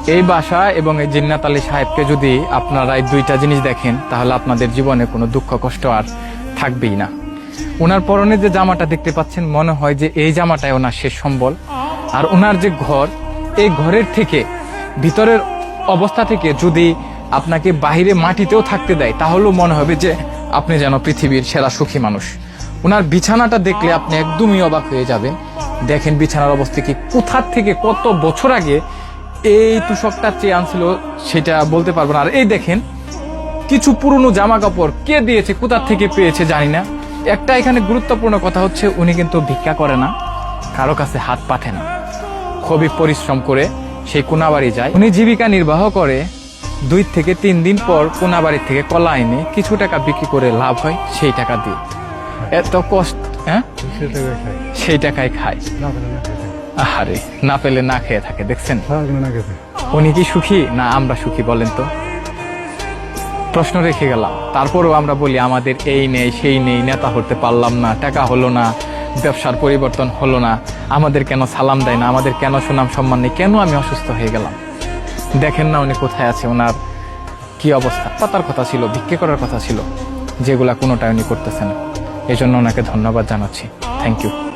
এই বাসা এবং এই জিন্নাত আলী সাহেবকে যদি আপনারা এই দুইটা জিনিস দেখেন, তাহলে আপনাদের জীবনে কোনো দুঃখ কষ্ট আর থাকবেই না। ওনার পরনে যে জামাটা দেখতে পাচ্ছেন, মনে হয় যে এই জামাটাই ওনার শেষ সম্বল। আর ওনার যে ঘর, এই ঘরের থেকে ভিতরের অবস্থা থেকে যদি আপনাকে বাহিরে মাটিতেও থাকতে দেয়, তাহলেও মনে হবে যে আপনি যেন পৃথিবীর সেরা সুখী মানুষ। ওনার বিছানাটা দেখলে আপনি একদমই অবাক হয়ে যাবেন। দেখেন বিছানার অবস্থা কি, কোথার থেকে কত বছর আগে এই তুষকটা চেয়ে আনছিল সেটা বলতে পারবো না। আর এই দেখেন কিছু পুরনো জামা কাপড় কে দিয়েছে, কোথার থেকে পেয়েছে জানি না। একটা এখানে গুরুত্বপূর্ণ কথা হচ্ছে, উনি কিন্তু ভিক্ষা করে না, কারো কাছে হাত পাঠে না, খুবই পরিশ্রম করে সেই কোনাবাড়ি যায়। উনি জীবিকা নির্বাহ করে 2 থেকে 3 দিন পর কোনাবাড়ি থেকে কলা এনে কিছু টাকা বিক্রি করে লাভ হয়, সেই টাকা দিয়ে এত কষ্ট, হ্যাঁ সেই টাকায় খায়। আহারে, না পেলে না খেয়ে থাকে। দেখছেন উনি কি সুখী না আমরা সুখী বলেন তো? প্রশ্ন রেখে গেলাম। তারপরেও আমরা বলি আমাদের এই নেই সেই নেই, নেতা হতে পারলাম না, টাকা হলো না, ব্যবসার পরিবর্তন হলো না, আমাদের কেন সালাম দেয় না, আমাদের কেন সুনাম সম্মান নেই, কেন আমি অসুস্থ হয়ে গেলাম। দেখেন না উনি কোথায় আছে, ওনার কি অবস্থা। পাতার কথা ছিল, ভিক্ষে করার কথা ছিল, যেগুলা কোনোটাই উনি করতেছেন। এই জন্য ওনাকে ধন্যবাদ জানাচ্ছি। Thank you.